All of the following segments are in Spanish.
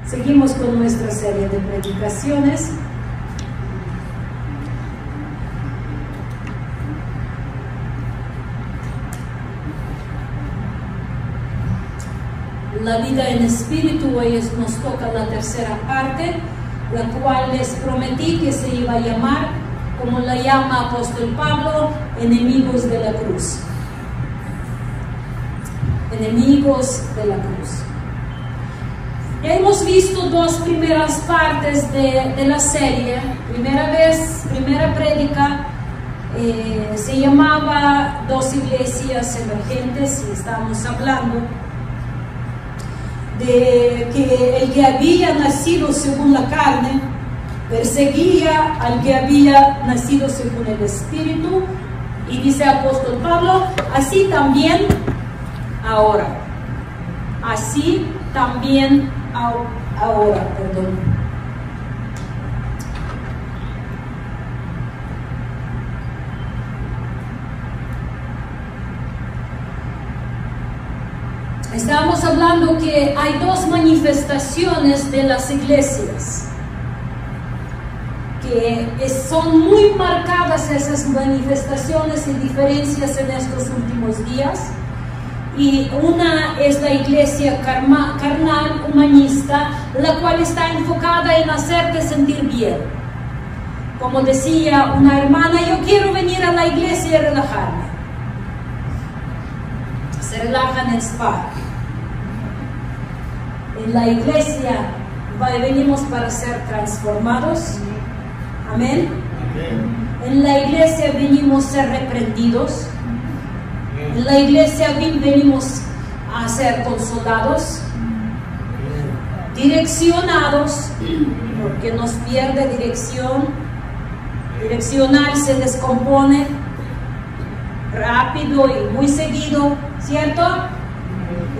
Seguimos con nuestra serie de predicaciones. La vida en espíritu, hoy nos toca la tercera parte, la cual les prometí que se iba a llamar, como la llama apóstol Pablo, enemigos de la cruz. Enemigos de la cruz. Ya hemos visto dos primeras partes de la serie. Primera prédica se llamaba Dos iglesias emergentes, y estábamos hablando de que el que había nacido según la carne perseguía al que había nacido según el Espíritu, y dice apóstol Pablo, así también ahora. Así también ahora, perdón. Estábamos hablando que hay dos manifestaciones de las iglesias, que son muy marcadas esas manifestaciones y diferencias en estos últimos días. Y una es la iglesia carnal, humanista, la cual está enfocada en hacerte sentir bien. Como decía una hermana, yo quiero venir a la iglesia y relajarme. Se relajan en spa. En la iglesia venimos para ser transformados. Amén. En la iglesia venimos a ser reprendidos. En la iglesia venimos a ser consolados, direccionados, porque nos pierde dirección. Direccionar se descompone rápido y muy seguido, ¿cierto?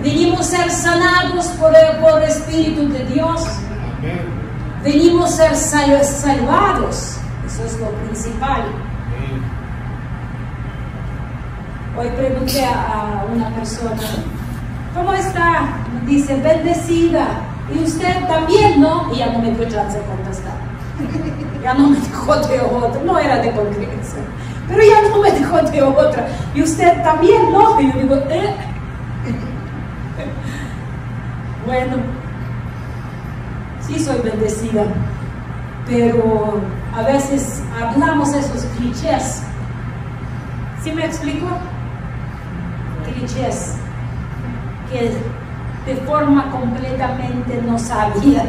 Venimos a ser sanados por el Espíritu de Dios. Venimos a ser salvados, eso es lo principal. Hoy pregunté a una persona, ¿cómo está? Me dice, bendecida. Y usted también, ¿no? Y ya no me dio chance de contestar. Ya no me dejó de otra. No era de congregación, pero ya no me dejó de otra. Y usted también, ¿no? Y yo digo, Bueno, sí soy bendecida, pero a veces hablamos esos clichés. ¿Sí me explico? Clichés que de forma completamente no sabía.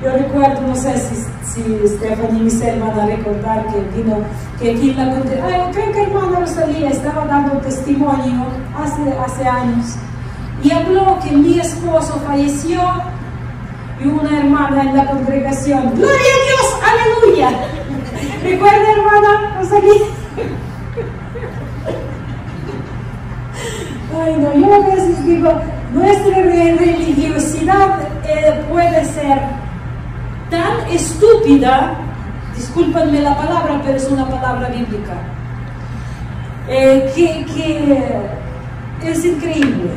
Yo recuerdo, no sé si Stephanie y Michelle van a recordar que vino, que aquí la creo que hermana Rosalía estaba dando testimonio hace años, y habló que mi esposo falleció, y una hermana en la congregación, ¡Gloria a Dios! ¡Aleluya! ¿Recuerda, hermana Rosalía? Ay, no, yo a veces digo, nuestra religiosidad puede ser tan estúpida, discúlpenme la palabra, pero es una palabra bíblica, que es increíble.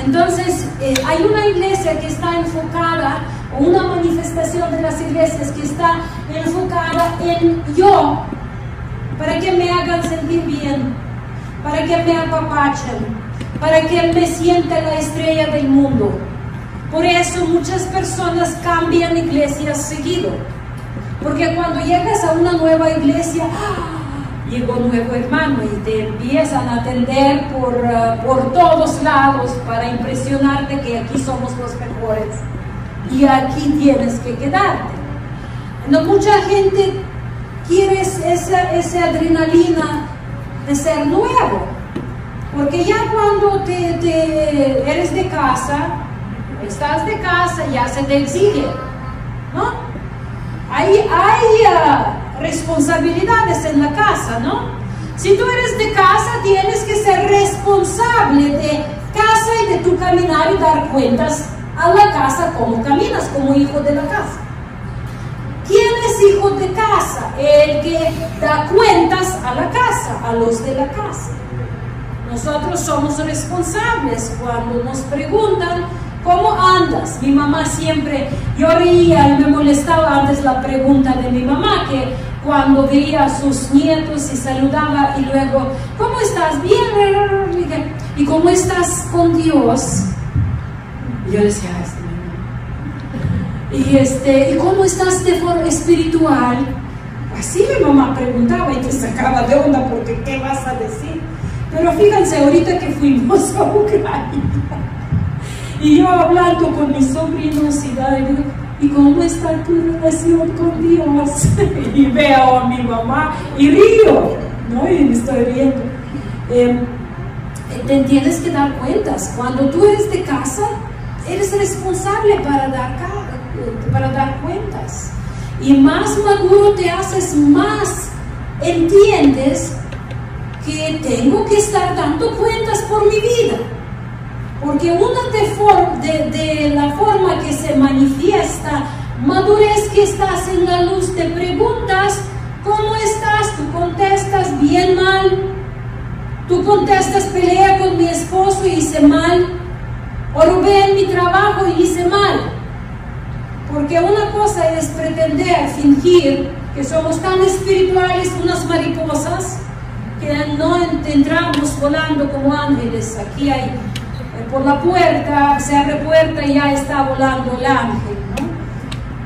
Entonces, hay una iglesia que está enfocada, o una manifestación de las iglesias que está enfocada en yo, para que me hagan sentir bien, para que me apapachen, para que me sienta la estrella del mundo. Por eso muchas personas cambian iglesias seguido, porque cuando llegas a una nueva iglesia, llegó un nuevo hermano, y te empiezan a atender por todos lados para impresionarte que aquí somos los mejores y aquí tienes que quedarte. No, mucha gente quiere esa adrenalina de ser nuevo, porque ya cuando eres de casa, estás de casa, ya se te exige, ¿no? Hay responsabilidades en la casa, ¿no? Si tú eres de casa, tienes que ser responsable de casa y de tu caminar y dar cuentas a la casa como caminas, como hijo de la casa. ¿Quién es hijo de casa? El que da cuentas a la casa, a los de la casa. Nosotros somos responsables. Cuando nos preguntan ¿cómo andas? Mi mamá siempre, yo reía y me molestaba antes la pregunta de mi mamá, que cuando veía a sus nietos y saludaba y luego, ¿cómo estás? Bien. ¿Y cómo estás con Dios? Y yo decía, ¿y cómo estás de forma espiritual? Así mi mamá preguntaba y te sacaba de onda porque ¿qué vas a decir? Pero fíjense, ahorita que fuimos a Ucrania y yo hablando con mis sobrinos y digo, ¿y cómo está tu relación con Dios? Y veo a mi mamá y río, ¿no? Y me estoy riendo. Te tienes que dar cuentas. Cuando tú eres de casa, eres responsable para dar cuentas. Y más maduro te haces, más entiendes que tengo que estar dando cuentas por mi vida. Porque una de la forma que se manifiesta madurez que estás en la luz, te preguntas, ¿cómo estás? Tú contestas bien, mal. Tú contestas, pelea con mi esposo y hice mal. O robé en mi trabajo y hice mal. Porque una cosa es pretender, fingir que somos tan espirituales, unas mariposas, que no entramos volando como ángeles. Aquí hay, por la puerta, se abre puerta y ya está volando el ángel,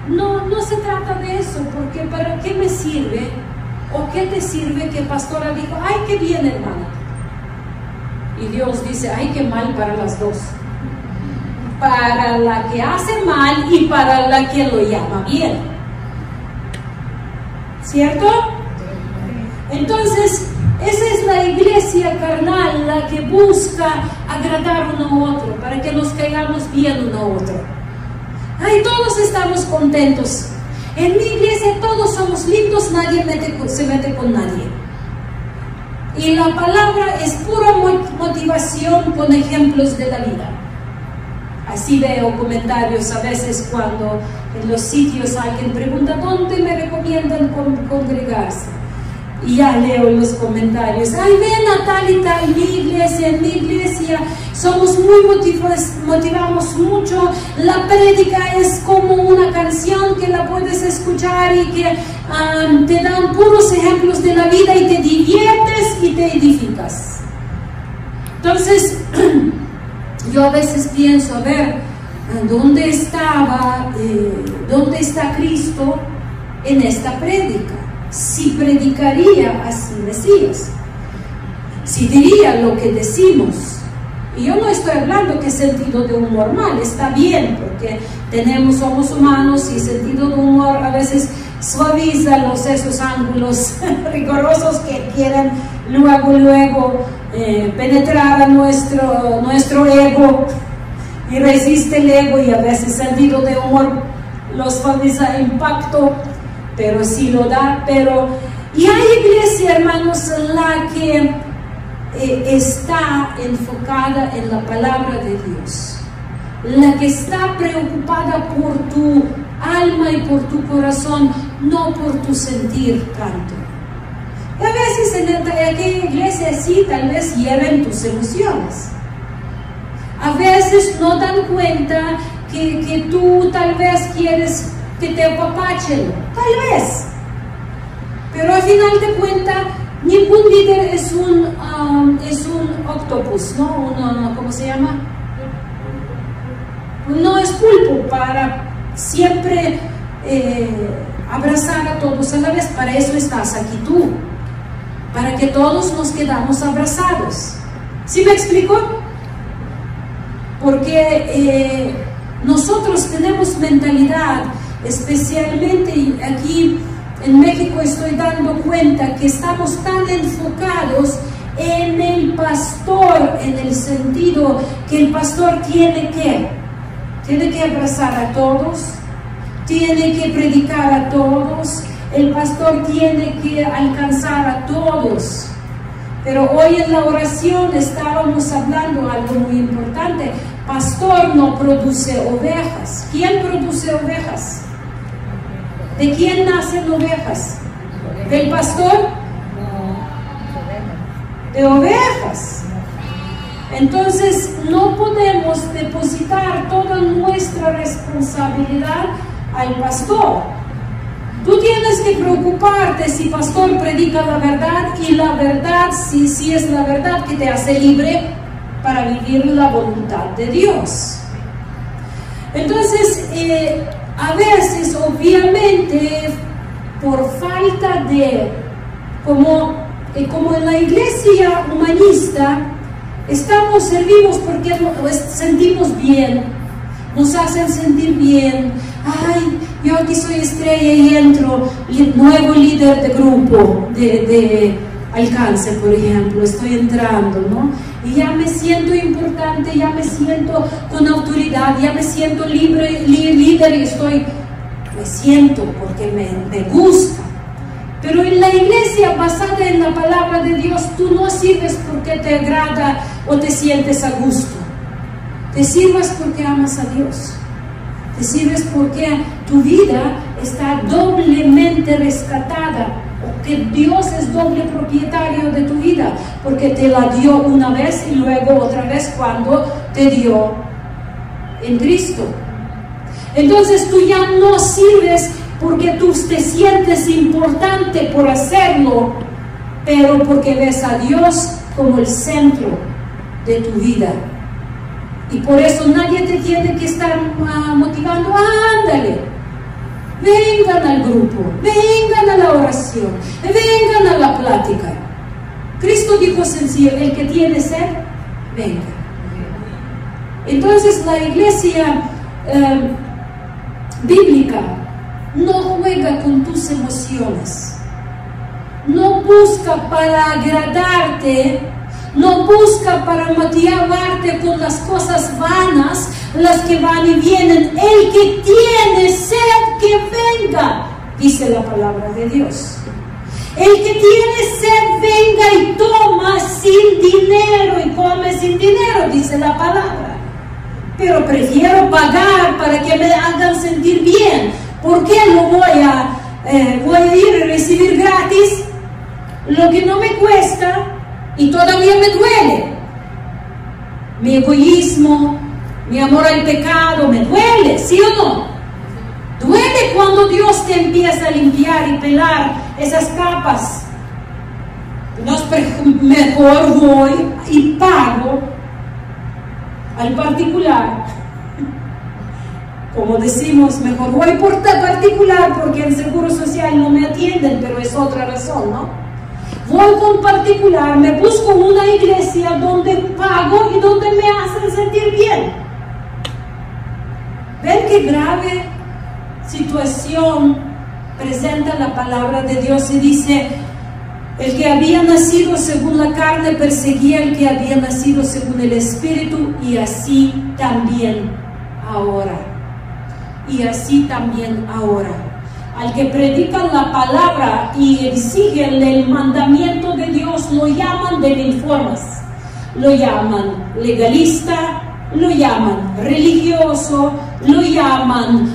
¿no? No se trata de eso, porque ¿para qué me sirve? ¿O qué te sirve que pastora dijo, ay, qué bien, hermana? Y Dios dice, ay, qué mal para las dos. Para la que hace mal y para la que lo llama bien. ¿Cierto? Entonces, esa es la iglesia carnal, la que busca agradar uno a otro, para que nos caigamos bien uno a otro. Ay, todos estamos contentos. En mi iglesia todos somos lindos, nadie se mete con nadie. Y la palabra es pura motivación con ejemplos de la vida. Así veo comentarios a veces cuando en los sitios alguien pregunta, ¿dónde me recomiendan congregarse? Y ya leo en los comentarios, ay, ven a tal y tal, en mi iglesia somos muy motivamos mucho, la prédica es como una canción que la puedes escuchar y que te dan puros ejemplos de la vida y te diviertes y te edificas. Entonces, yo a veces pienso, a ver, ¿dónde está Cristo en esta prédica? Si predicaría así Mesías, si diría lo que decimos. Y yo no estoy hablando que sentido de humor mal, está bien, porque somos humanos y sentido de humor a veces suaviza esos ángulos rigurosos que quieren luego penetrar a nuestro ego, y resiste el ego, y a veces sentido de humor lo suaviza impacto, pero sí lo da. Y hay iglesia, hermanos, la que está enfocada en la palabra de Dios, la que está preocupada por tu alma y por tu corazón, no por tu sentir tanto. Y a veces en aquella iglesia sí, tal vez hieren tus emociones. A veces no dan cuenta que tú tal vez quieres que te apapachen, tal vez. Pero al final de cuentas, ningún líder es un octopus, ¿no? ¿Cómo se llama? No es pulpo para siempre abrazar a todos a la vez. Para eso estás aquí tú, para que todos nos quedamos abrazados. ¿Sí me explico? Porque nosotros tenemos mentalidad, especialmente aquí en México estoy dando cuenta que estamos tan enfocados en el pastor, en el sentido que el pastor tiene que abrazar a todos, tiene que predicar a todos, el pastor tiene que alcanzar a todos. Pero hoy en la oración estábamos hablando algo muy importante. Pastor no produce ovejas. ¿Quién produce ovejas? ¿De quién nacen ovejas? ¿Del pastor? De ovejas. Entonces no podemos depositar toda nuestra responsabilidad al pastor. Tú tienes que preocuparte si el pastor predica la verdad, y la verdad, si es la verdad que te hace libre para vivir la voluntad de Dios. Entonces, a veces, obviamente, por falta de, como en la iglesia humanista, servimos porque nos sentimos bien, nos hacen sentir bien. Ay, yo aquí soy estrella y entro, nuevo líder de grupo de alcance, por ejemplo, estoy entrando, ¿no? Y ya me siento importante, ya me siento con autoridad, ya me siento líder y me siento porque me gusta. Pero en la iglesia basada en la palabra de Dios, tú no sirves porque te agrada o te sientes a gusto. Te sirves porque amas a Dios. Te sirves porque tu vida está doblemente rescatada, o que Dios es doble propietario de tu vida, porque te la dio una vez y luego otra vez cuando te dio en Cristo. Entonces tú ya no sirves porque tú te sientes importante por hacerlo, pero porque ves a Dios como el centro de tu vida. Y por eso nadie te tiene que estar motivando. Ándale, vengan al grupo, vengan a la oración, vengan a la plática. Cristo dijo sencillo: el que tiene sed, venga. Entonces la iglesia bíblica no juega con tus emociones, no busca para agradarte, no busca para motivarte con las cosas vanas, las que van y vienen. El que tiene sed, que venga, dice la palabra de Dios. El que tiene sed, venga y toma sin dinero y come sin dinero, dice la palabra. Pero prefiero pagar para que me hagan sentir bien. ¿Por qué lo voy a ir a recibir gratis lo que no me cuesta y todavía me duele? Mi egoísmo, mi amor al pecado, me duele, ¿sí o no? Duele cuando Dios te empieza a limpiar y pelar esas capas. Mejor voy y pago al particular. Como decimos, mejor voy por particular porque en Seguro Social no me atienden, pero es otra razón, ¿no? Voy con particular, me busco una iglesia donde pago y donde me hacen sentir bien. ¿Ven qué grave situación presenta la palabra de Dios? Y dice: el que había nacido según la carne perseguía al que había nacido según el Espíritu, y así también ahora. Y así también ahora. Al que predica la palabra y exigen el mandamiento de Dios, lo llaman de mil formas. Lo llaman legalista, lo llaman religioso, lo llaman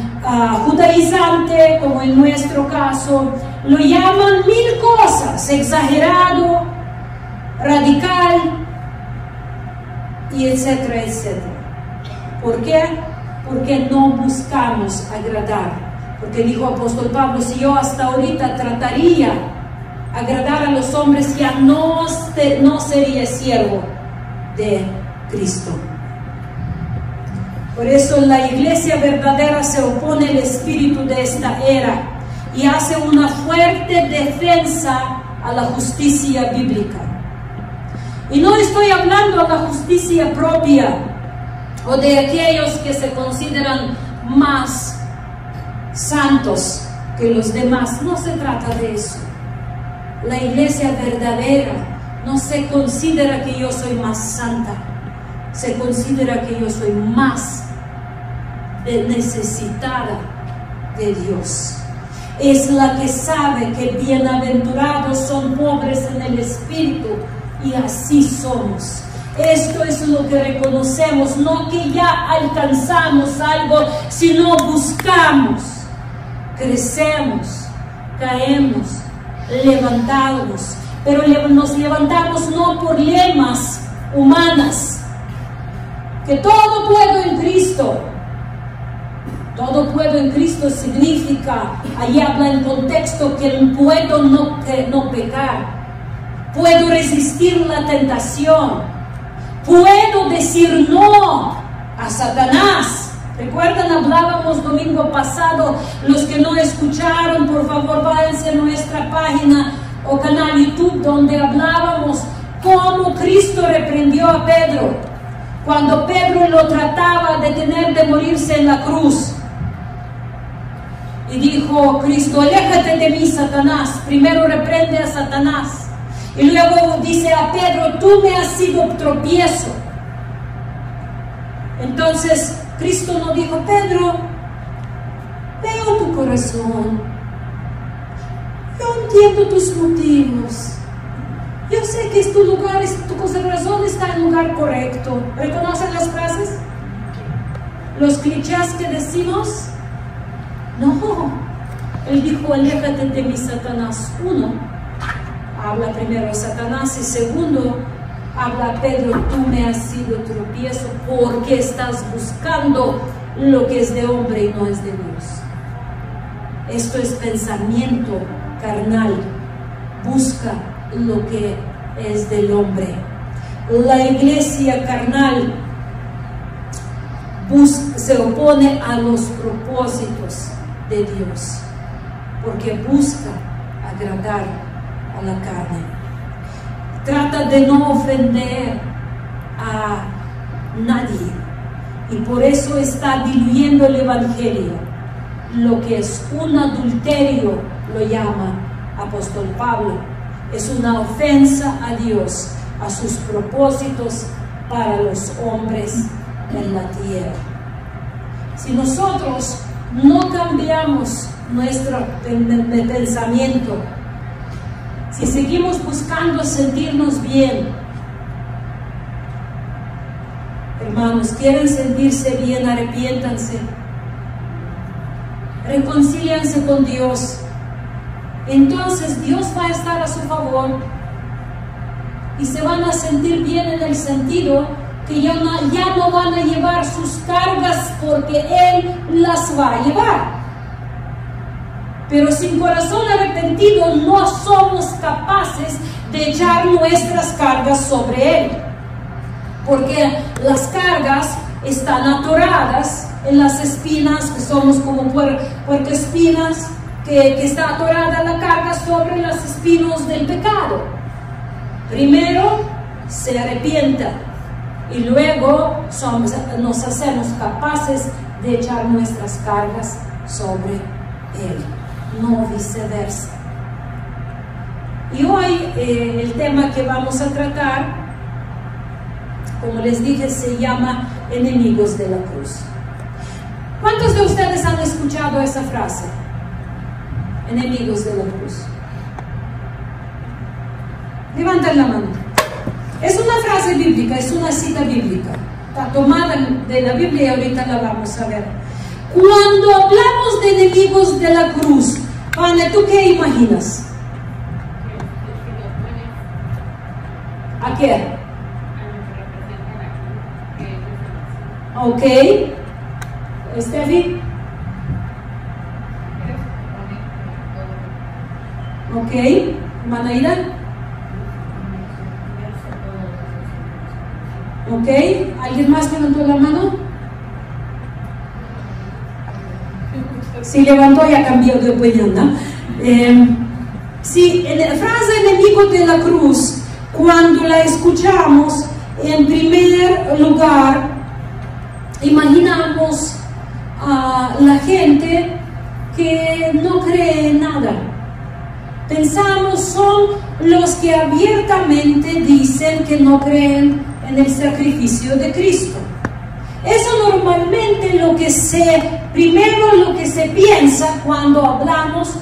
judaizante, como en nuestro caso, lo llaman mil cosas, exagerado, radical, y etcétera, etcétera. ¿Por qué? Porque no buscamos agradar. Porque dijo apóstol Pablo: si yo hasta ahorita trataría agradar a los hombres, ya no sería siervo de Cristo. Por eso la iglesia verdadera se opone al espíritu de esta era y hace una fuerte defensa a la justicia bíblica. Y no estoy hablando de la justicia propia o de aquellos que se consideran más santos que los demás. No se trata de eso. La iglesia verdadera no se considera que yo soy más santa, se considera que yo soy más necesitada de Dios. Es la que sabe que bienaventurados son pobres en el espíritu, y así somos. Esto es lo que reconocemos, no que ya alcanzamos algo, sino buscamos, crecemos, caemos, levantamos, pero nos levantamos no por lemas humanas, que todo puedo en Cristo. Todo puedo en Cristo significa, ahí habla en contexto que puedo no pecar, puedo resistir la tentación, puedo decir no a Satanás. ¿Recuerdan? Hablábamos domingo pasado, los que no escucharon, por favor váyanse a nuestra página o canal YouTube, donde hablábamos cómo Cristo reprendió a Pedro, cuando Pedro lo trataba de tener de morirse en la cruz. Y dijo Cristo: aléjate de mí, Satanás. Primero reprende a Satanás. Y luego dice a Pedro: tú me has sido tropiezo. Entonces Cristo no dijo: Pedro, veo tu corazón. Yo entiendo tus motivos. Yo sé que tu lugar, tu corazón está en el lugar correcto. ¿Reconocen las frases? Los clichés que decimos. No, él dijo: aléjate de mí, Satanás. Uno, habla primero a Satanás, y segundo, habla a Pedro: tú me has sido tropiezo porque estás buscando lo que es de hombre y no es de Dios. Esto es pensamiento carnal, busca lo que es del hombre. La iglesia carnal se opone a los propósitos de Dios, porque busca agradar a la carne. Trata de no ofender a nadie, y por eso está diluyendo el evangelio. Lo que es un adulterio, lo llama apóstol Pablo, es una ofensa a Dios, a sus propósitos para los hombres en la tierra. Si nosotros no cambiamos nuestro pensamiento, si seguimos buscando sentirnos bien, hermanos, quieren sentirse bien, arrepiéntanse, reconcíliense con Dios. Entonces Dios va a estar a su favor y se van a sentir bien, en el sentido que ya no van a llevar sus cargas, porque Él las va a llevar. Pero sin corazón arrepentido no somos capaces de echar nuestras cargas sobre Él, porque las cargas están atoradas en las espinas, que somos como puercoespinas, que está atorada la carga sobre los espinos del pecado. Primero se arrepienta y luego nos hacemos capaces de echar nuestras cargas sobre Él, no viceversa. Y hoy el tema que vamos a tratar, como les dije, se llama enemigos de la cruz. ¿Cuántos de ustedes han escuchado esa frase? Enemigos de la cruz. Levanten la mano. Es una frase bíblica, es una cita bíblica. Está tomada de la Biblia y ahorita la vamos a ver. Cuando hablamos de enemigos de la cruz, Ana, ¿tú qué imaginas? ¿A qué? Ok. Steffi. Ok. Manaida. Ok. ¿Alguien más levantó la mano? Si levantó, ya cambió de opinión, ¿no? Sí, la frase enemigo de la cruz, cuando la escuchamos, en primer lugar, imaginamos a la gente que no cree en nada. Pensamos, son los que abiertamente dicen que no creen en el sacrificio de Cristo. Eso normalmente primero lo que se piensa cuando hablamos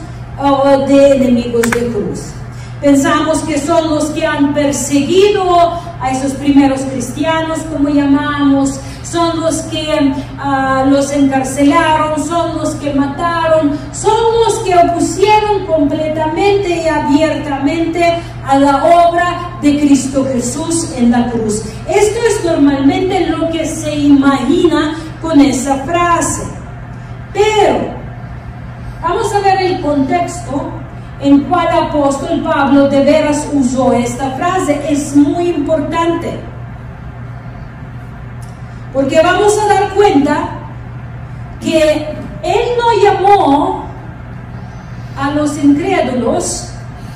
de enemigos de cruz. Pensamos que son los que han perseguido a esos primeros cristianos, como llamamos, son los que los encarcelaron, son los que mataron, son los que opusieron completamente y oponerse abiertamente a la obra de Cristo Jesús en la cruz. Esto es normalmente lo que se imagina con esa frase. Pero vamos a ver el contexto en cual el apóstol Pablo de veras usó esta frase. Es muy importante, porque vamos a dar cuenta que él no llamó a los incrédulos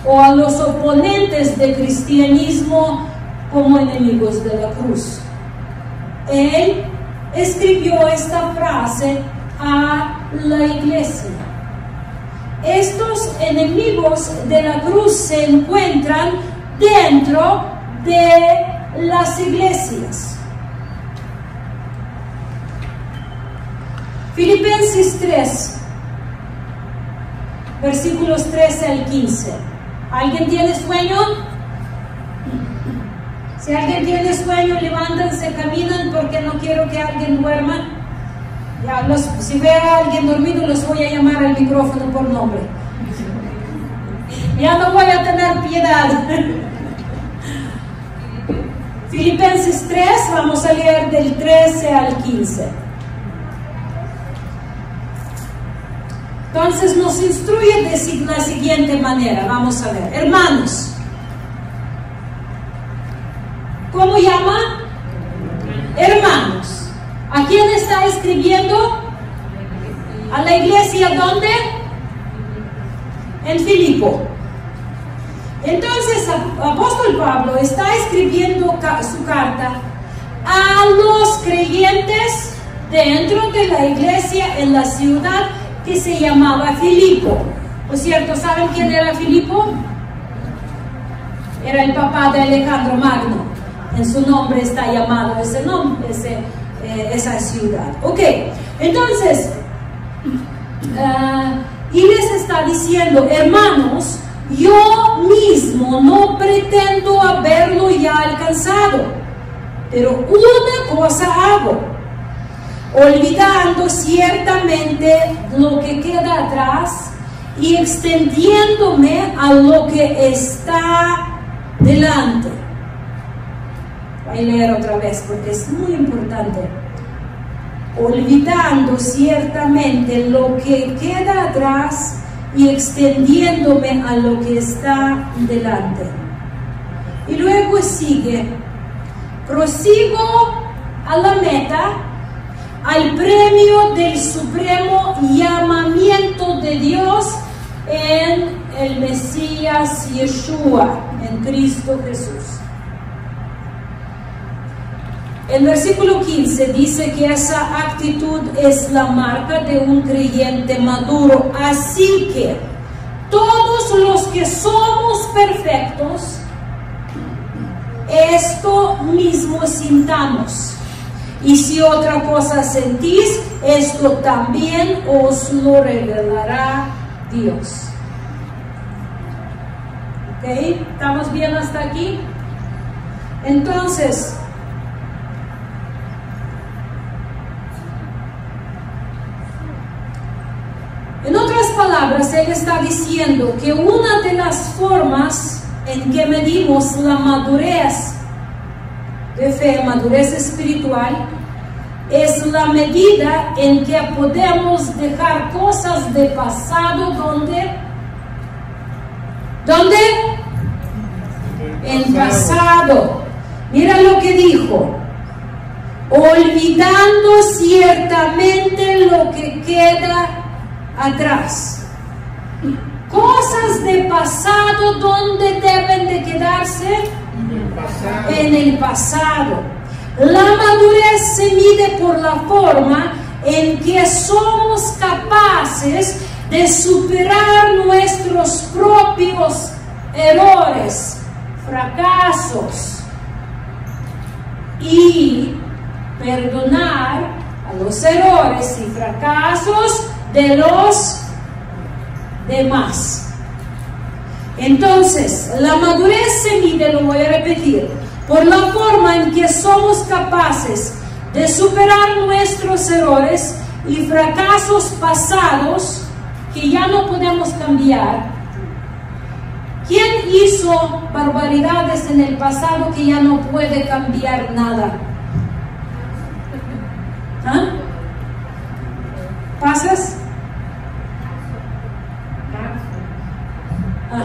o a los oponentes del cristianismo como enemigos de la cruz. Él escribió esta frase a la iglesia. Estos enemigos de la cruz se encuentran dentro de las iglesias. Filipenses 3, versículos 13 al 15. ¿Alguien tiene sueño? Si alguien tiene sueño, levántense, caminan, porque no quiero que alguien duerma. Ya si veo a alguien dormido, los voy a llamar al micrófono por nombre. Ya no voy a tener piedad. Filipenses 3, vamos a leer del 13 al 15. Entonces nos instruye de la siguiente manera. Vamos a ver, hermanos, ¿cómo llama? Hermanos. ¿A quién está escribiendo? ¿A la iglesia dónde? En Filipo. Entonces, apóstol Pablo está escribiendo su carta a los creyentes dentro de la iglesia en la ciudad que se llamaba Filipo. Por cierto, ¿saben quién era Filipo? Era el papá de Alejandro Magno. En su nombre está llamado ese nombre, esa ciudad. Ok, entonces, y les está diciendo, hermanos, yo mismo no pretendo haberlo ya alcanzado, pero una cosa hago, olvidando ciertamente lo que queda atrás y extendiéndome a lo que está delante. Voy a leer otra vez porque es muy importante. Olvidando ciertamente lo que queda atrás y extendiéndome a lo que está delante. Y luego sigue, prosigo a la meta, al premio del supremo llamamiento de Dios en el Mesías Yeshua, en Cristo Jesús. El versículo 15 dice que esa actitud es la marca de un creyente maduro. Así que todos los que somos perfectos, esto mismo sintamos. Y si otra cosa sentís, esto también os lo revelará Dios. ¿Ok? ¿Estamos bien hasta aquí? Entonces, en otras palabras, él está diciendo que una de las formas en que medimos la madurez de fe, madurez espiritual, es la medida en que podemos dejar cosas de pasado. ¿Dónde? En pasado. Mira lo que dijo. Olvidando ciertamente lo que queda atrás. Cosas de pasado, ¿dónde deben de quedarse? En el pasado. La madurez se mide por la forma en que somos capaces de superar nuestros propios errores, fracasos y perdonar a los errores y fracasos de los demás. Entonces, la madurez se mide, lo voy a repetir, por la forma en que somos capaces de superar nuestros errores y fracasos pasados que ya no podemos cambiar ¿Quién hizo barbaridades en el pasado que ya no puede cambiar nada? ¿Ah? ¿Pasas? Ah.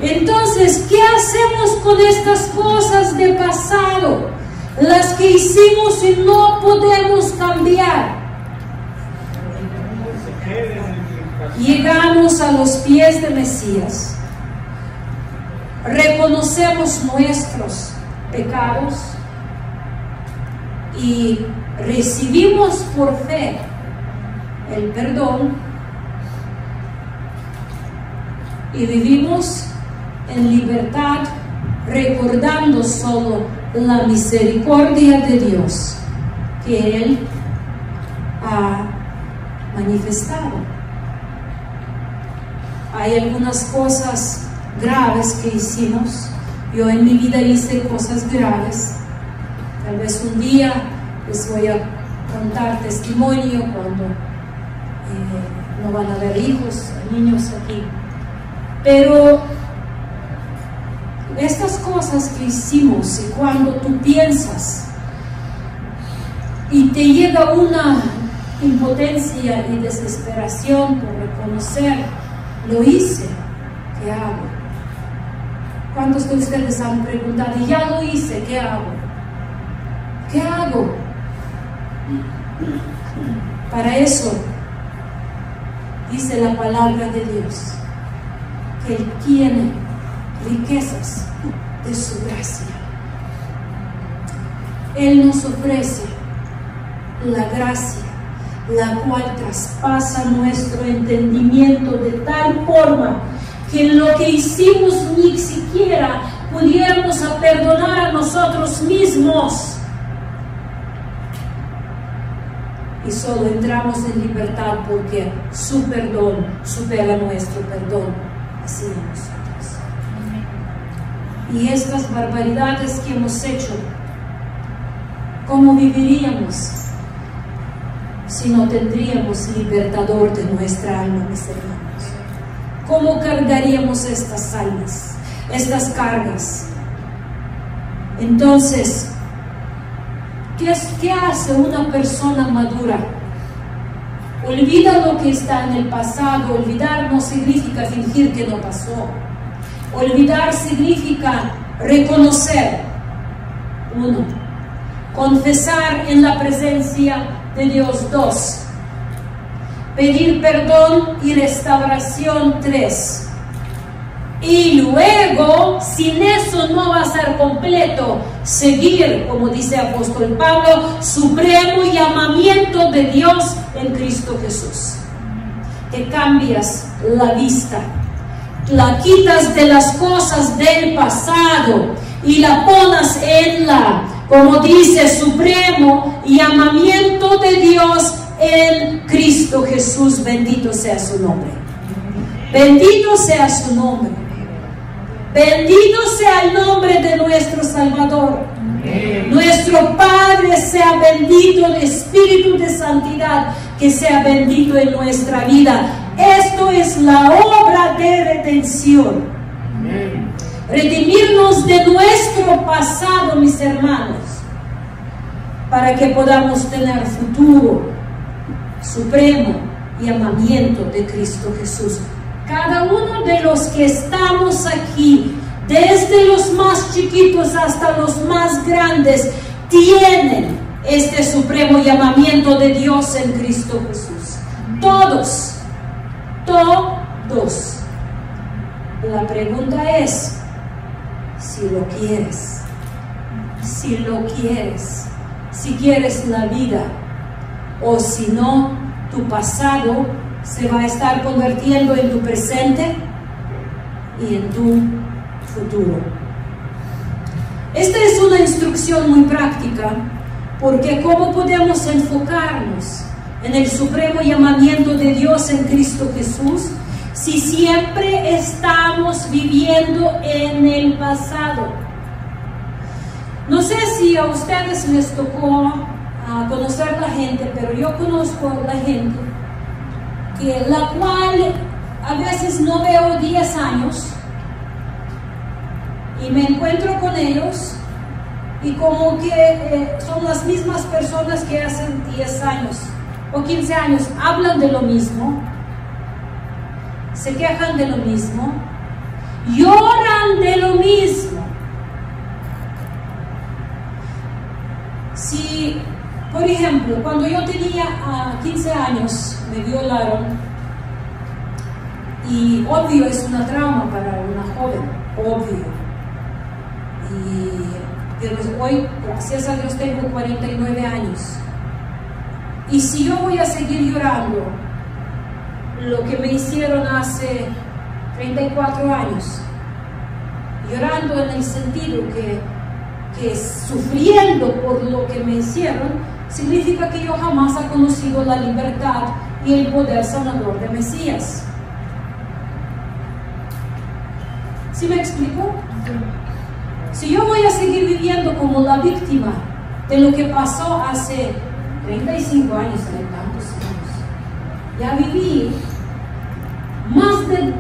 Entonces, ¿qué hacemos con estas cosas del pasado? Las que hicimos y no podemos cambiar. Llegamos a los pies de Mesías. Reconocemos nuestros pecados y recibimos por fe el perdón y vivimos en libertad, recordando solo la misericordia de Dios que Él ha manifestado. Hay algunas cosas graves que hicimos. Yo en mi vida hice cosas graves. Tal vez un día les voy a contar testimonio cuando no van a haber hijos, niños aquí. Pero estas cosas que hicimos, y cuando tú piensas y te llega una impotencia y desesperación por reconocer, lo hice, ¿qué hago? ¿Cuántos de ustedes han preguntado, ya lo hice, qué hago? ¿Qué hago? Para eso dice la palabra de Dios que Él tiene riquezas de su gracia. Él nos ofrece la gracia, la cual traspasa nuestro entendimiento de tal forma que lo que hicimos ni siquiera pudiéramos perdonar a nosotros mismos. Y solo entramos en libertad porque su perdón supera nuestro perdón hacia nosotros. Y estas barbaridades que hemos hecho, ¿cómo viviríamos si no tendríamos libertador de nuestra alma, mis hermanos? ¿Cómo cargaríamos estas almas, estas cargas? Entonces, ¿qué hace una persona madura? Olvida lo que está en el pasado. Olvidar no significa fingir que no pasó. Olvidar significa reconocer. 1. Confesar en la presencia de Dios. 2. Pedir perdón y restauración. 3. Y luego, sin eso no va a ser completo, seguir, como dice el apóstol Pablo, supremo llamamiento de Dios en Cristo Jesús. Que cambias la vista, la quitas de las cosas del pasado y la pones en la, como dice, supremo llamamiento de Dios en Cristo Jesús. Bendito sea su nombre. Bendito sea su nombre. Bendito sea el nombre de nuestro Salvador. Amén. Nuestro Padre sea bendito, el Espíritu de Santidad que sea bendito en nuestra vida. Esto es la obra de redención. Amén. Redimirnos de nuestro pasado, mis hermanos, para que podamos tener futuro, supremo llamamiento de Cristo Jesús. Cada uno de los que estamos aquí, desde los más chiquitos hasta los más grandes, tienen este supremo llamamiento de Dios en Cristo Jesús. Todos, todos. La pregunta es, si lo quieres, si lo quieres, si quieres la vida, o si no, tu pasado se va a estar convirtiendo en tu presente y en tu futuro. Esta es una instrucción muy práctica, porque ¿cómo podemos enfocarnos en el supremo llamamiento de Dios en Cristo Jesús si siempre estamos viviendo en el pasado? No sé si a ustedes les tocó conocer la gente, pero yo conozco a la gente que la cual a veces no veo 10 años y me encuentro con ellos y como que son las mismas personas que hace 10 años o 15 años, hablan de lo mismo, se quejan de lo mismo, lloran de lo mismo. Si, por ejemplo, cuando yo tenía 15 años, me violaron, y obvio es una trauma para una joven, obvio. Pero hoy, gracias a Dios, tengo 49 años. Y si yo voy a seguir llorando lo que me hicieron hace 34 años, llorando en el sentido que sufriendo por lo que me hicieron, significa que yo jamás he conocido la libertad y el poder sanador de Mesías. ¿Sí me explico? Si yo voy a seguir viviendo como la víctima de lo que pasó hace 35 años, de tantos años, ya viví más de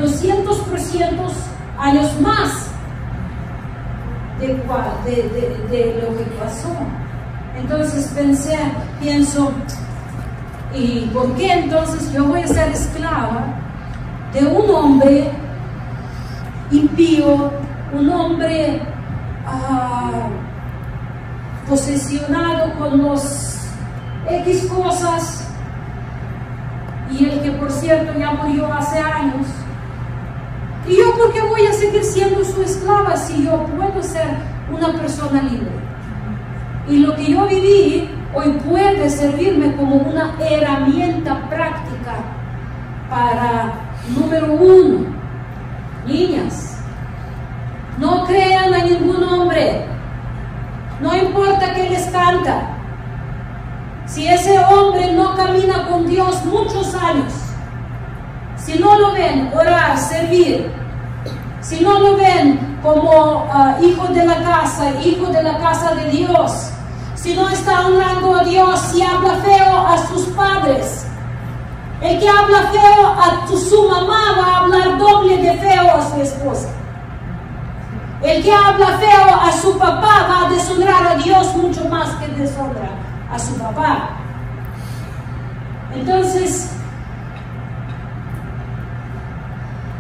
200% años más de lo que pasó. Entonces pienso, ¿y por qué entonces yo voy a ser esclava de un hombre impío, un hombre posesionado con los X cosas, y el que por cierto ya murió hace años? ¿Y yo por qué voy a seguir siendo su esclava si yo puedo ser una persona libre? Y lo que yo viví hoy puede servirme como una herramienta práctica para, número 1, niñas, no crean a ningún hombre, no importa que les canta. Si ese hombre no camina con Dios muchos años, si no lo ven orar, servir, si no lo ven como hijo de la casa de Dios, si no está honrando a Dios y habla feo a sus padres, el que habla feo a su mamá va a hablar doble de feo a su esposa. El que habla feo a su papá va a deshonrar a Dios mucho más que deshonra a su papá. Entonces,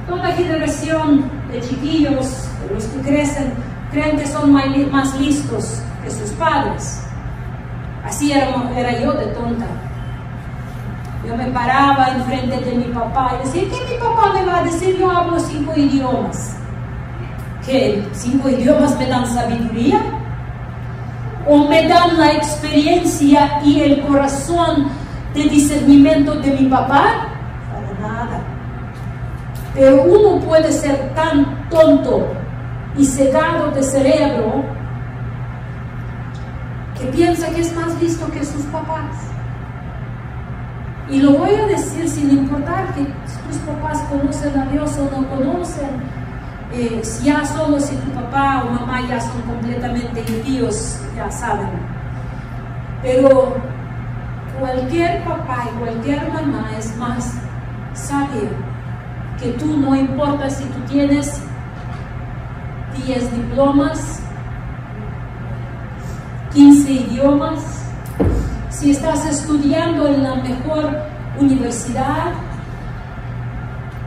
toda generación de chiquillos, de los que crecen, creen que son más listos que sus padres. Así era yo de tonta. Yo me paraba enfrente de mi papá y decía, ¿qué mi papá me va a decir? Yo hablo 5 idiomas. ¿Qué? ¿5 idiomas me dan sabiduría? ¿O me dan la experiencia y el corazón de discernimiento de mi papá? Para nada. Pero uno puede ser tan tonto y cegado de cerebro que piensa que es más listo que sus papás. Y lo voy a decir sin importar que tus papás conocen a Dios o no conocen. Si tu papá o mamá ya son completamente impíos, ya saben. Pero cualquier papá y cualquier mamá es más sabio que tú, no importa si tú tienes 10 diplomas, 15 idiomas, si estás estudiando en la mejor universidad,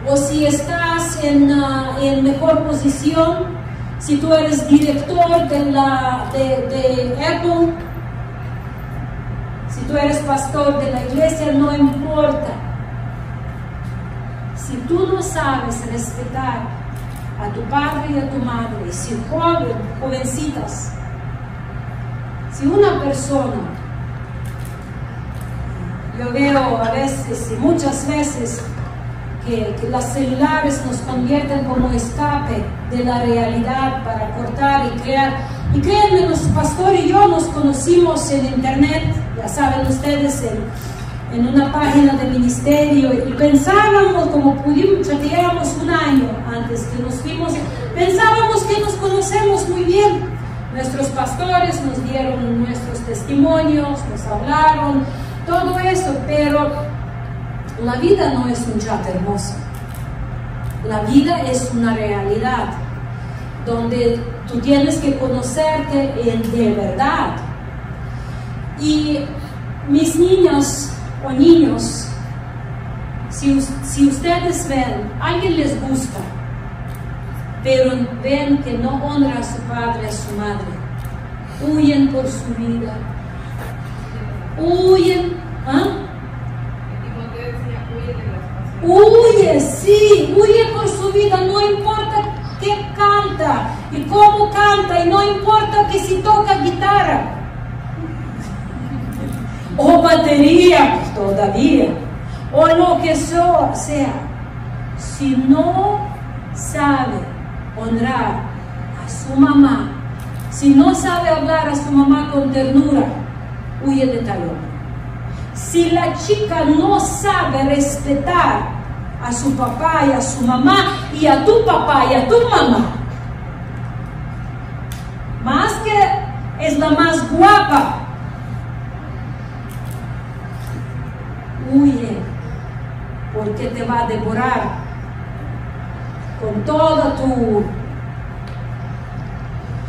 o si estás en mejor posición, si tú eres director de Apple, si tú eres pastor de la iglesia, no importa. Si tú no sabes respetar a tu padre y a tu madre, si jovencitas, si una persona, yo veo a veces y muchas veces que los celulares nos convierten como escape de la realidad para cortar y crear. Y créanme, los pastores y yo nos conocimos en internet, ya saben ustedes, en una página de ministerio, y pensábamos, como pudimos, chateamos un año antes que nos fuimos, pensábamos que nos conocemos muy bien. Nuestros pastores nos dieron nuestros testimonios, nos hablaron, todo eso, pero La vida no es un chat hermoso. La vida es una realidad donde tú tienes que conocerte de verdad. Y mis niños o niños, si ustedes ven, alguien les gusta, pero ven que no honra a su padre, a su madre, huyen por su vida, huyen, huye, sí, huye por su vida, no importa qué canta y cómo canta, y no importa que si toca guitarra o batería todavía, o lo que sea, si no sabe honrar a su mamá, si no sabe hablar a su mamá con ternura, huye de tal hombre. Si la chica no sabe respetar a su papá y a su mamá, y a tu papá y a tu mamá, más que es la más guapa, huye, porque te va a devorar con toda tu...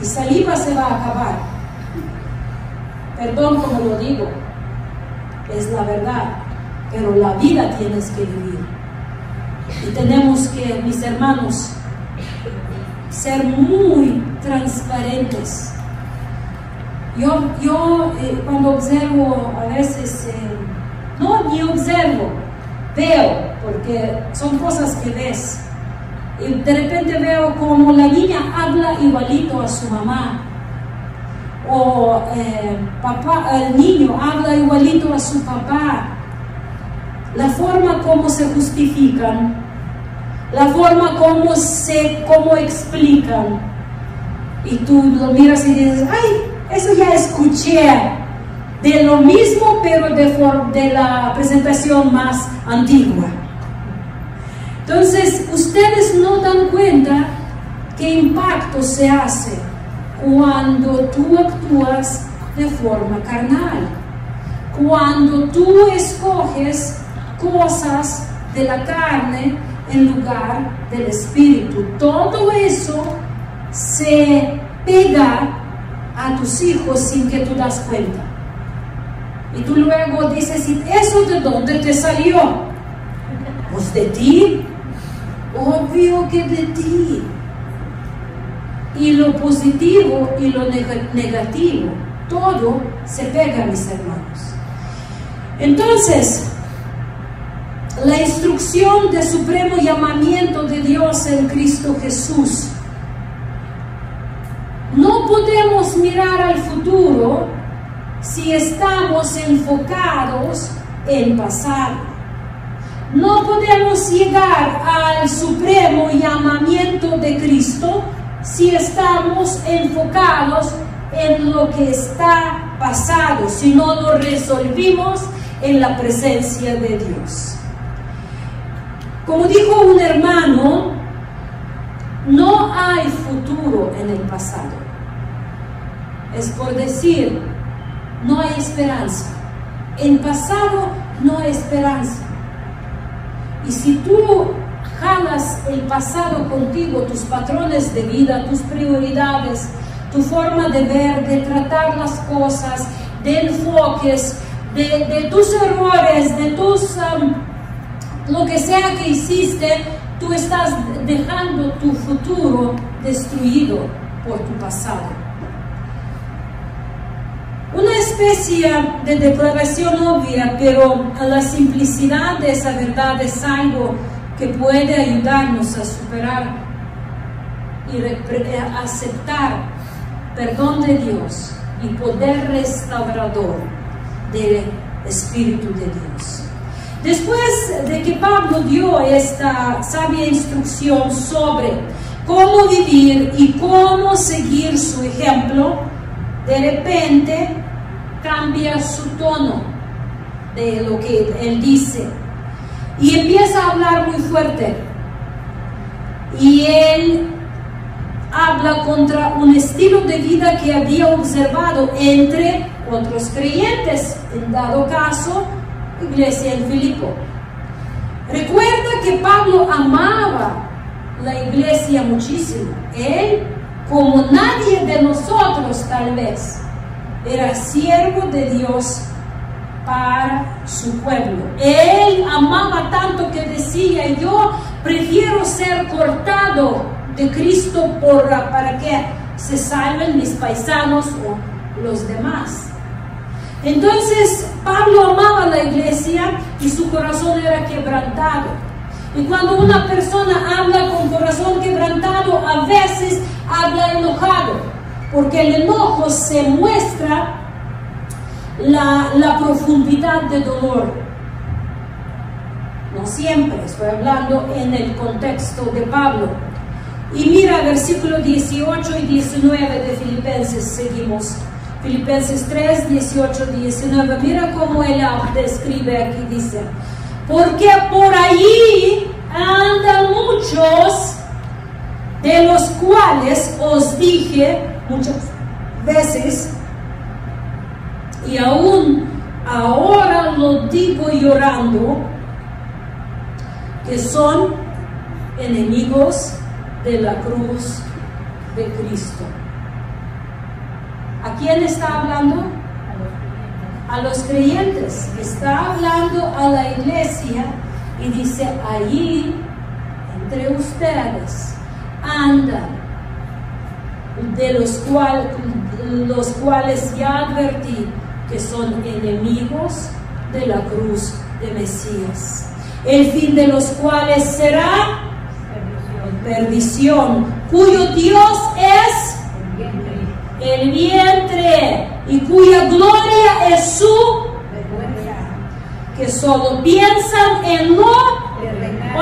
y saliva se va a acabar. Perdón como lo digo, es la verdad, pero la vida tienes que vivir. Y tenemos que, mis hermanos, ser muy transparentes. Yo cuando observo a veces, no ni observo, veo, porque son cosas que ves. Y de repente veo como la niña habla igualito a su mamá, o el niño habla igualito a su papá. La forma como se justifican, la forma como explican, y tú lo miras y dices, ay, eso ya escuché de lo mismo, pero de la presentación más antigua. Entonces, ustedes no dan cuenta qué impacto se hace cuando tú actúas de forma carnal, cuando tú escoges cosas de la carne en lugar del espíritu. Todo eso se pega a tus hijos sin que tú das cuenta. Y tú luego dices, ¿y eso de dónde te salió? Pues de ti. Obvio que de ti. Y lo positivo y lo negativo, todo se pega, mis hermanos. Entonces, la instrucción de supremo llamamiento de Dios en Cristo Jesús. No podemos mirar al futuro si estamos enfocados en pasado. No podemos llegar al supremo llamamiento de Cristo si estamos enfocados en lo que está pasado, si no lo resolvimos en la presencia de Dios. Como dijo un hermano, no hay futuro en el pasado. Es por decir, no hay esperanza. En pasado no hay esperanza. Y si tú jalas el pasado contigo, tus patrones de vida, tus prioridades, tu forma de ver, de tratar las cosas, de enfoques, de tus errores, de tus... lo que sea que hiciste, tú estás dejando tu futuro destruido por tu pasado. Una especie de declaración obvia, pero la simplicidad de esa verdad es algo que puede ayudarnos a superar y a aceptar perdón de Dios y poder restaurador del Espíritu de Dios. Después de que Pablo dio esta sabia instrucción sobre cómo vivir y cómo seguir su ejemplo, de repente cambia su tono de lo que él dice y empieza a hablar muy fuerte. Y él habla contra un estilo de vida que había observado entre otros creyentes, en dado caso, iglesia en Filipo. Recuerda que Pablo amaba la iglesia muchísimo. Él, como nadie de nosotros tal vez, era siervo de Dios para su pueblo. Él amaba tanto que decía: yo prefiero ser cortado de Cristo para que se salven mis paisanos o los demás. Entonces Pablo amaba la iglesia y su corazón era quebrantado. Y cuando una persona habla con corazón quebrantado, a veces habla enojado, porque el enojo se muestra la profundidad de dolor. No siempre, estoy hablando en el contexto de Pablo. Y mira versículo 18 y 19 de Filipenses, seguimos. Filipenses 3, 18, 19. Mira cómo él describe aquí, dice: porque por allí andan muchos, de los cuales os dije muchas veces, y aún ahora lo digo llorando, que son enemigos de la cruz de Cristo. ¿A quién está hablando? A los creyentes. Está hablando a la iglesia y dice: allí entre ustedes andan, de los cuales ya advertí que son enemigos de la cruz de Mesías, el fin de los cuales será perdición, cuyo Dios es el vientre y cuya gloria es su que solo piensan en lo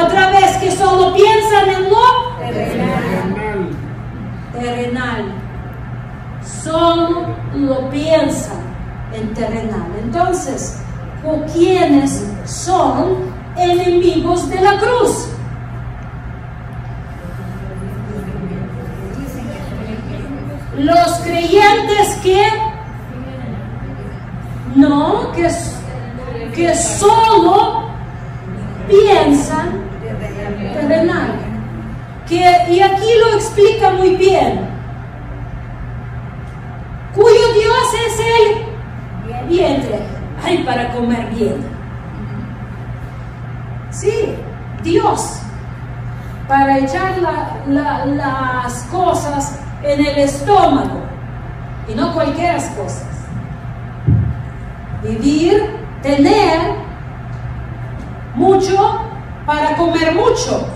otra vez, que solo piensan en lo terrenal, solo lo piensan en terrenal. Entonces, ¿quiénes son enemigos de la cruz? Los creyentes que solo piensan terrenal. Y aquí lo explica muy bien. Cuyo Dios es el vientre. Ay, para comer bien. Sí, Dios. Para echar las cosas en el estómago, y no cualquier cosas. Vivir, tener mucho para comer mucho,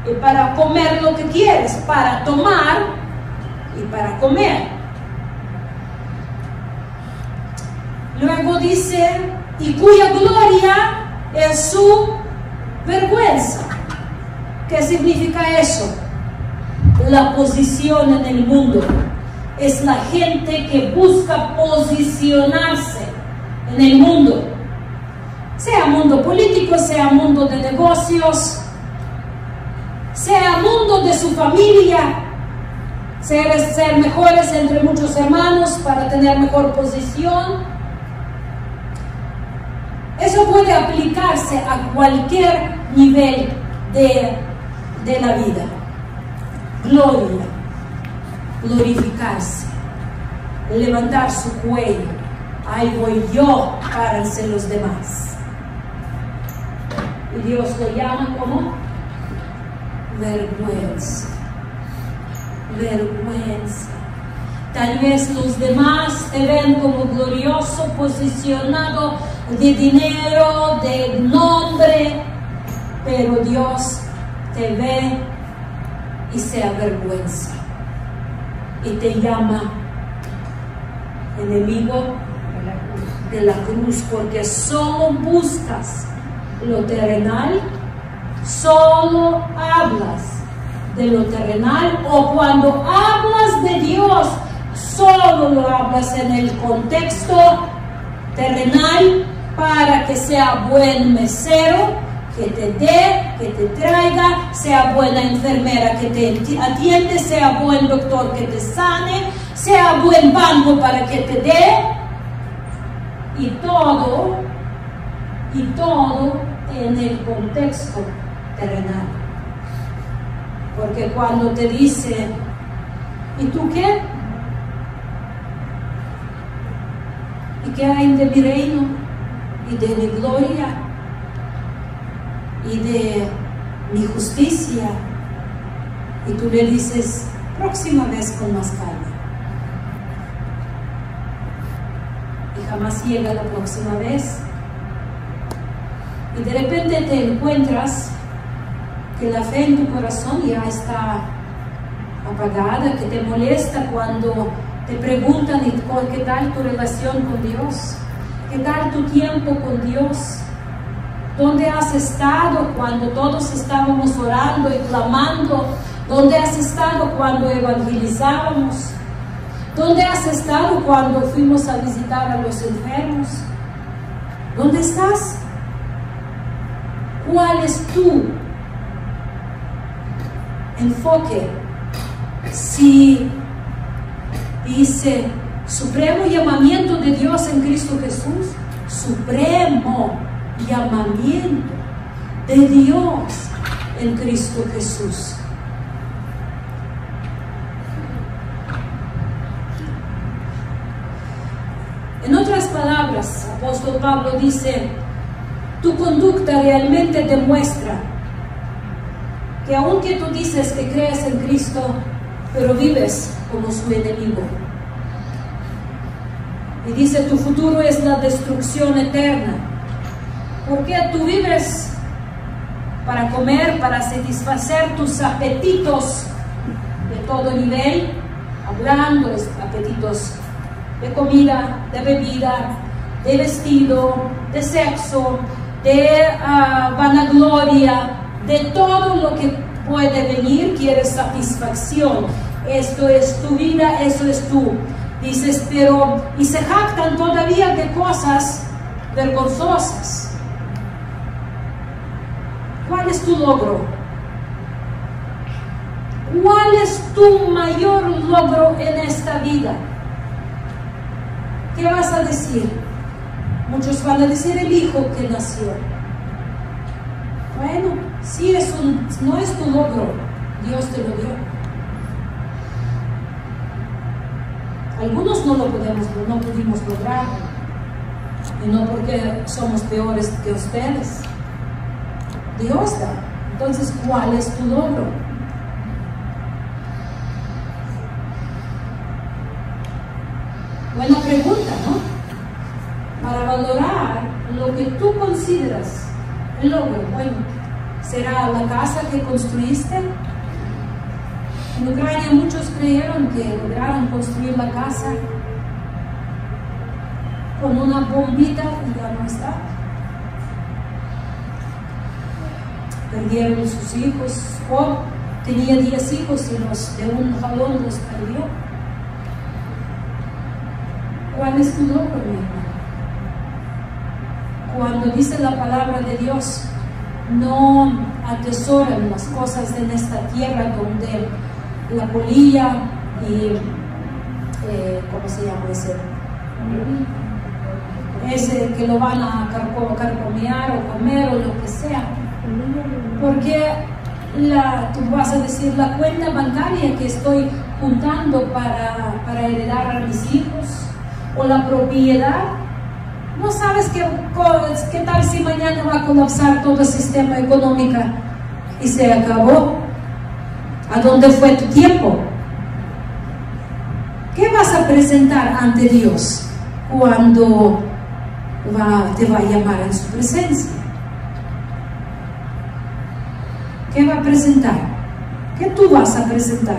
y para comer lo que quieres, para tomar y para comer. Luego dice: y cuya gloria es su vergüenza. ¿Qué significa eso? La posición en el mundo. Es la gente que busca posicionarse en el mundo, sea mundo político, sea mundo de negocios, sea mundo de su familia, ser mejores entre muchos hermanos para tener mejor posición. Eso puede aplicarse a cualquier nivel de la vida. Gloria, glorificarse, levantar su cuello. Ahí voy yo, párense los demás. Y Dios lo llama como vergüenza. Vergüenza. Tal vez los demás te ven como glorioso, posicionado, de dinero, de nombre, pero Dios te ve y se avergüenza y te llama enemigo de la cruz, porque solo buscas lo terrenal, solo hablas de lo terrenal, o cuando hablas de Dios, solo lo hablas en el contexto terrenal, para que sea buen mesero, que te dé, que te traiga, sea buena enfermera que te atiende, sea buen doctor que te sane, sea buen banco para que te dé, y todo en el contexto terrenal. Porque cuando te dice, ¿y tú qué? ¿Y qué hay de mi reino? ¿Y de mi gloria? ¿Y de mi justicia? Y tú le dices, próxima vez con más calma. Y jamás llega la próxima vez. Y de repente te encuentras que la fe en tu corazón ya está apagada, que te molesta cuando te preguntan qué tal tu relación con Dios, qué tal tu tiempo con Dios, dónde has estado cuando todos estábamos orando y clamando, dónde has estado cuando evangelizábamos, dónde has estado cuando fuimos a visitar a los enfermos, ¿dónde estás? ¿Cuál es tu enfoque? Si dice supremo llamamiento de Dios en Cristo Jesús, supremo llamamiento de Dios en Cristo Jesús. En otras palabras, apóstol Pablo dice, tu conducta realmente demuestra que aunque tú dices que crees en Cristo, pero vives como su enemigo. Y dice, tu futuro es la destrucción eterna. Porque tú vives para comer, para satisfacer tus apetitos de todo nivel, hablando de apetitos de comida, de bebida, de vestido, de sexo, de vanagloria, de todo lo que puede venir, quieres satisfacción. Esto es tu vida, eso es tú. Dices, pero, y se jactan todavía de cosas vergonzosas. ¿Cuál es tu logro? ¿Cuál es tu mayor logro en esta vida? ¿Qué vas a decir? Muchos van a decir el hijo que nació. Bueno, sí, no es tu logro, Dios te lo dio. Algunos no pudimos lograr, y no porque somos peores que ustedes. Dios da. Entonces, ¿cuál es tu logro? Buena pregunta, ¿no? Para valorar lo que tú consideras el logro. Bueno, ¿será la casa que construiste? En Ucrania muchos creyeron que lograron construir la casa con una bombita y ya no está. Perdieron sus hijos. Job tenía 10 hijos y de un jalón los perdió. ¿Cuál es tu logro, mi hermano? Cuando dice la palabra de Dios, no atesoren las cosas en esta tierra donde la polilla y ¿cómo se llama ese que lo van a carcomear o comer o lo que sea? Porque tú vas a decir, la cuenta bancaria que estoy juntando para heredar a mis hijos, o la propiedad, no sabes qué tal si mañana va a colapsar todo el sistema económico y se acabó. ¿A dónde fue tu tiempo? ¿Qué vas a presentar ante Dios cuando te va a llamar en su presencia? ¿Qué va a presentar? ¿Qué tú vas a presentar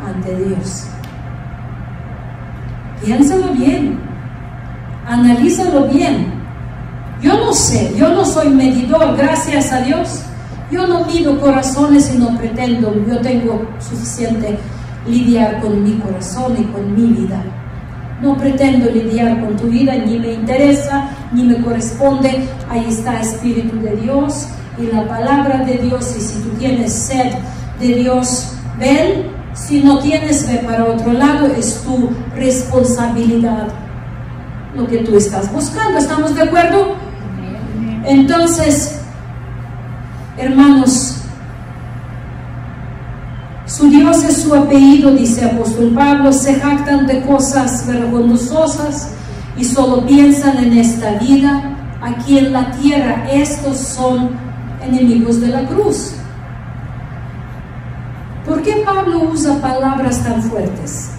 ante Dios? Piénsalo bien, analízalo bien. Yo no sé, yo no soy medidor, gracias a Dios. Yo no mido corazones y no pretendo, yo tengo suficiente lidiar con mi corazón y con mi vida. No pretendo lidiar con tu vida, ni me interesa, ni me corresponde. Ahí está Espíritu de Dios y la palabra de Dios, y si tú tienes sed de Dios, ven. Si no tienes, ve para otro lado. Es tu responsabilidad lo que tú estás buscando. ¿Estamos de acuerdo? Entonces, hermanos, su Dios es su apellido, dice apóstol Pablo. Se jactan de cosas vergonzosas y solo piensan en esta vida. Aquí en la tierra, estos son enemigos de la cruz. ¿Por qué Pablo usa palabras tan fuertes?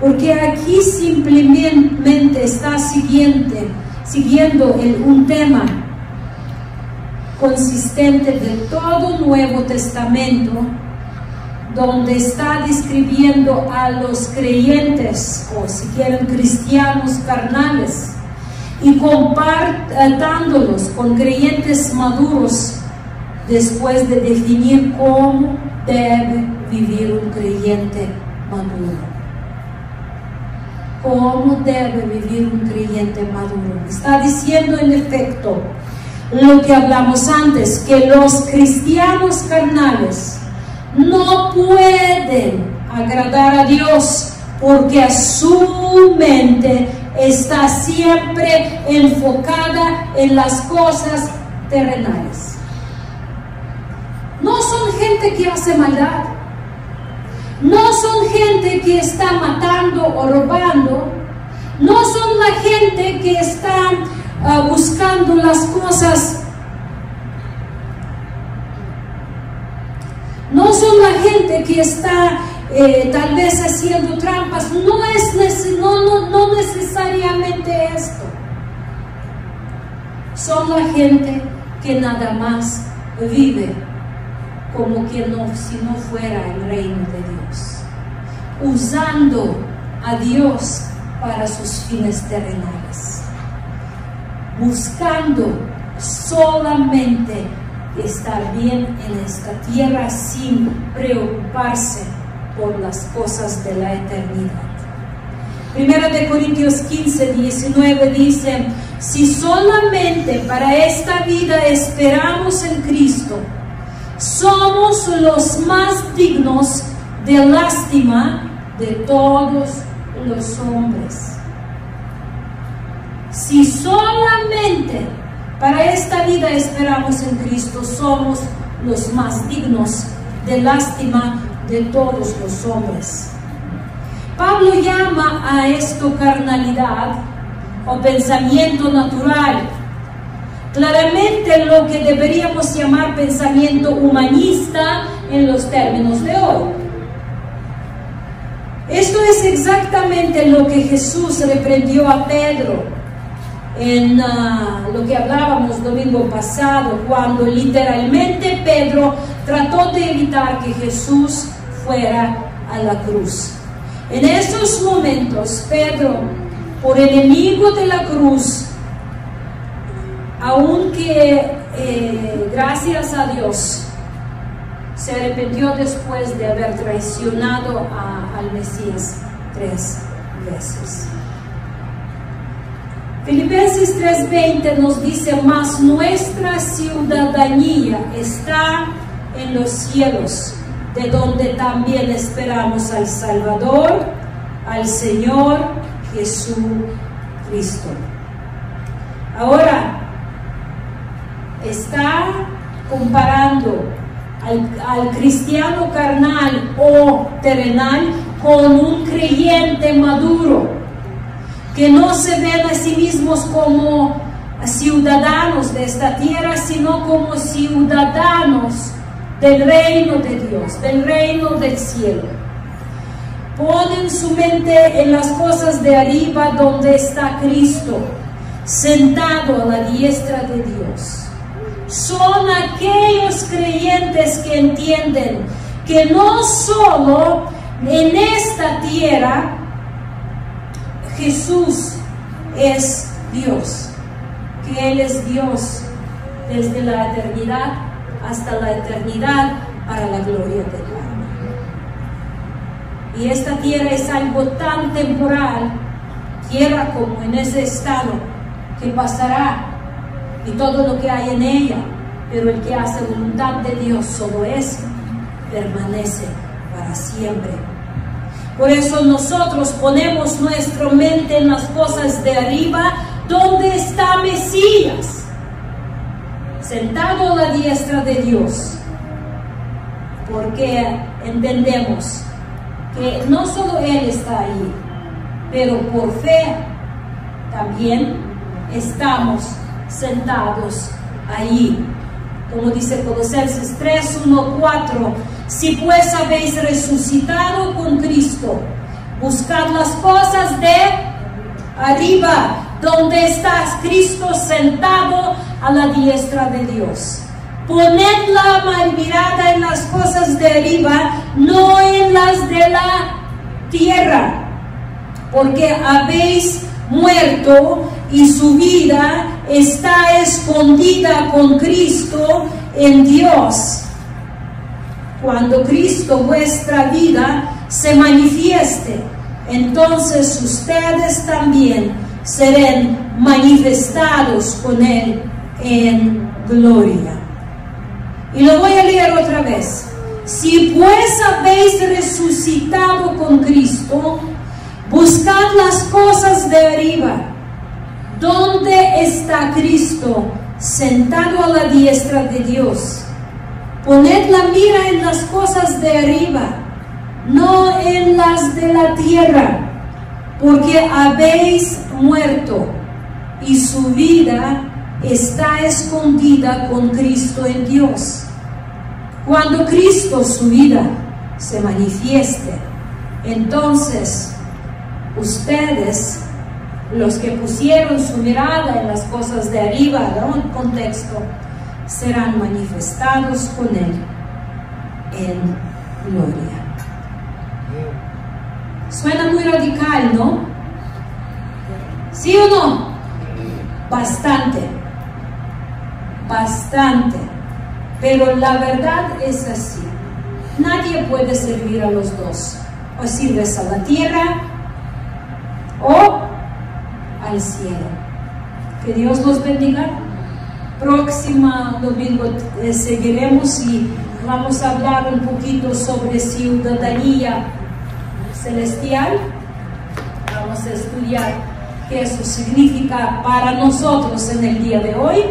Porque aquí simplemente está siguiendo un tema consistente de todo Nuevo Testamento, donde está describiendo a los creyentes, o si quieren cristianos carnales, y comparándolos con creyentes maduros, después de definir cómo debe vivir un creyente maduro. ¿Cómo debe vivir un creyente maduro? Está diciendo en efecto lo que hablamos antes, que los cristianos carnales no pueden agradar a Dios porque su mente está siempre enfocada en las cosas terrenales. No son gente que hace maldad, no son gente que está matando o robando, no son la gente que está buscando las cosas, no son la gente que está tal vez haciendo trampas. No necesariamente esto. Son la gente que nada más vive como que si no fuera el reino de Dios, usando a Dios para sus fines terrenales, buscando solamente estar bien en esta tierra sin preocuparse por las cosas de la eternidad. Primera de Corintios 15, 19 dice: si solamente para esta vida esperamos en Cristo, somos los más dignos de lástima de todos los hombres. Si solamente para esta vida esperamos en Cristo, somos los más dignos de lástima de todos los hombres. Pablo llama a esto carnalidad o pensamiento natural. Claramente lo que deberíamos llamar pensamiento humanista en los términos de hoy. Esto es exactamente lo que Jesús reprendió a Pedro en lo que hablábamos domingo pasado, cuando literalmente Pedro trató de evitar que Jesús fuera a la cruz. En esos momentos, Pedro, por enemigo de la cruz, aunque gracias a Dios, se arrepintió después de haber traicionado al Mesías 3 veces. Filipenses 3:20 nos dice: mas nuestra ciudadanía está en los cielos, de donde también esperamos al Salvador, al Señor Jesucristo. Ahora, está comparando al cristiano carnal o terrenal con un creyente maduro, que no se ven a sí mismos como ciudadanos de esta tierra, sino como ciudadanos del reino de Dios, del reino del cielo. Ponen su mente en las cosas de arriba, donde está Cristo, sentado a la diestra de Dios. Son aquellos creyentes que entienden que no solo en esta tierra Jesús es Dios, que Él es Dios desde la eternidad hasta la eternidad para la gloria de Dios. Y esta tierra es algo tan temporal, tierra como en ese estado, que pasará, y todo lo que hay en ella, pero el que hace voluntad de Dios, solo ese permanece para siempre. Por eso nosotros ponemos nuestra mente en las cosas de arriba, donde está Mesías, sentado a la diestra de Dios, porque entendemos que no solo Él está ahí, pero por fe también estamos sentados ahí. Como dice Colosenses 3, 1, 4, si pues habéis resucitado con Cristo, buscad las cosas de arriba, donde está Cristo sentado a la diestra de Dios. Poned la mirada en las cosas de arriba, no en las de la tierra, porque habéis muerto y su vida está escondida con Cristo en Dios. Cuando Cristo, vuestra vida, se manifieste, entonces ustedes también serán manifestados con Él en gloria. Y lo voy a leer otra vez. Si pues habéis resucitado con Cristo, buscad las cosas de arriba, donde está Cristo sentado a la diestra de Dios. Poned la mira en las cosas de arriba, no en las de la tierra, porque habéis muerto y su vida está escondida con Cristo en Dios. Cuando Cristo, su vida, se manifieste, entonces ustedes, los que pusieron su mirada en las cosas de arriba, ¿no?, en contexto, serán manifestados con Él en gloria. Suena muy radical, ¿no? ¿Sí o no? Bastante. Bastante. Pero la verdad es así. Nadie puede servir a los dos. O sirves a la tierra o al cielo. Que Dios los bendiga. Próximo domingo seguiremos y vamos a hablar un poquito sobre ciudadanía celestial. Vamos a estudiar qué eso significa para nosotros en el día de hoy.